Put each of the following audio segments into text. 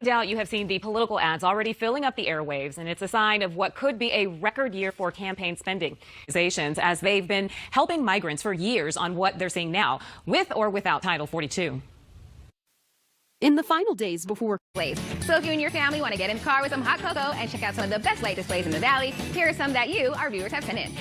doubt you have seen the political ads already filling up the airwaves, and it's a sign of what could be a record year for campaign spending. As they've been helping migrants for years on what they're seeing now, with or without Title 42. In the final days before place. So if you and your family want to get in the car with some hot cocoa and check out some of the best light displays in the valley, here are some that you, our viewers, have sent in.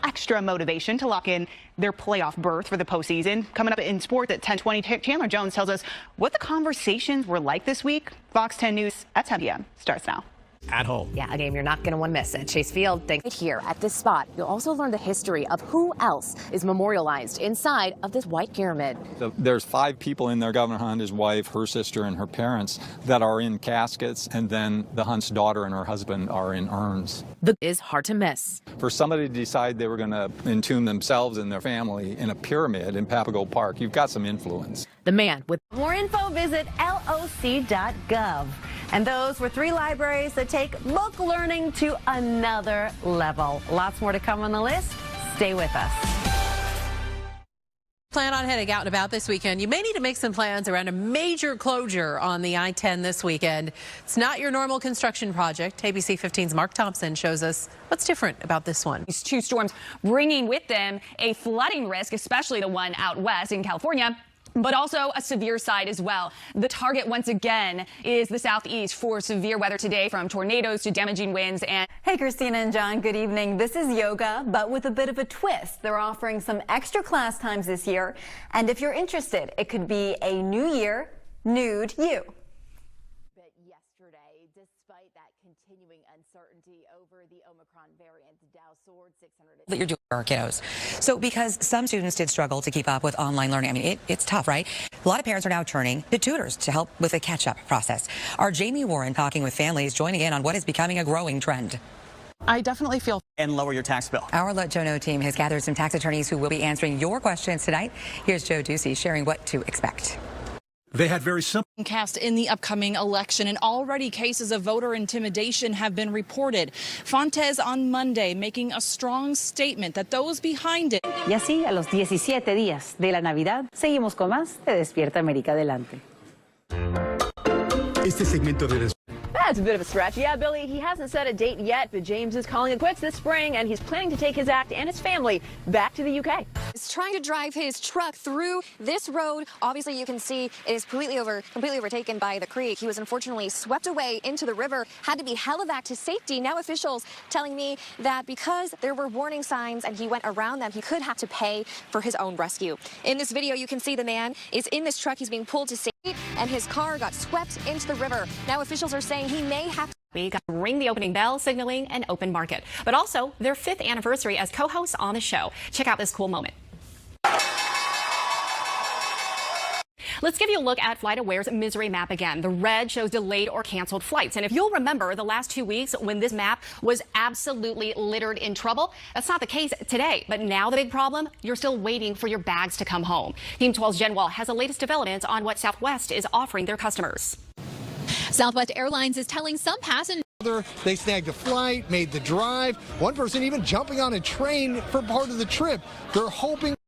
Extra motivation to lock in their playoff berth for the postseason. Coming up in sports at 10:20, Chandler Jones tells us what the conversations were like this week. Fox 10 News at 10 p.m. starts now. At home. Yeah, a game you're not going to want to miss at Chase Field. Right here at this spot, you'll also learn the history of who else is memorialized inside of this white pyramid. There's 5 people in there, Governor Hunt, his wife, her sister, and her parents, that are in caskets, and then the Hunt's daughter and her husband are in urns. The is hard to miss. For somebody to decide they were going to entomb themselves and their family in a pyramid in Papago Park, you've got some influence. The man with more info, visit loc.gov. And those were 3 libraries that take book learning to another level. Lots more to come on the list. Stay with us. Plan on heading out and about this weekend. You may need to make some plans around a major closure on the I-10 this weekend. It's not your normal construction project. ABC 15's Mark Thompson shows us what's different about this one. These 2 storms bringing with them a flooding risk, especially the one out west in California, but also a severe side as well. The target once again is the southeast for severe weather today, from tornadoes to damaging winds. And hey, Christina and John, good evening. This is yoga, but with a bit of a twist. They're offering some extra class times this year. And if you're interested, it could be a new year, nude you. Yesterday, despite that continuing uncertainty over the Omicron variant, Dow soared 600. That you're doing for our kiddos. So because some students did struggle to keep up with online learning, I mean, it's tough, right? A lot of parents are now turning to tutors to help with the catch-up process. Our Jamie Warren talking with families, joining in on what is becoming a growing trend. I definitely feel and lower your tax bill. Our Let Joe Know team has gathered some tax attorneys who will be answering your questions tonight. Here's Joe Ducey sharing what to expect. They had very simple cast in the upcoming election, and already cases of voter intimidation have been reported. Fontes on Monday making a strong statement that those behind it. Y así, a los 17 días de la Navidad, seguimos con más de Despierta América. Adelante. Este segmento de That's a bit of a stretch. Yeah, Billy, he hasn't set a date yet, but James is calling it quits this spring, and he's planning to take his act and his family back to the UK. He's trying to drive his truck through this road. Obviously, you can see it is completely overtaken by the creek. He was unfortunately swept away into the river, had to be helivac to safety. Now officials telling me that because there were warning signs and he went around them, he could have to pay for his own rescue. In this video, you can see the man is in this truck. He's being pulled to safety, and his car got swept into the river. Now officials are saying he may have to ring the opening bell, signaling an open market, but also their 5th anniversary as co-hosts on the show. Check out this cool moment. Let's give you a look at FlightAware's misery map again. The red shows delayed or canceled flights. And if you'll remember the last 2 weeks when this map was absolutely littered in trouble, that's not the case today. But now the big problem, you're still waiting for your bags to come home. Team 12's Jen Wall has the latest developments on what Southwest is offering their customers. Southwest Airlines is telling some passengers they snagged a flight, made the drive. One person even jumping on a train for part of the trip. They're hoping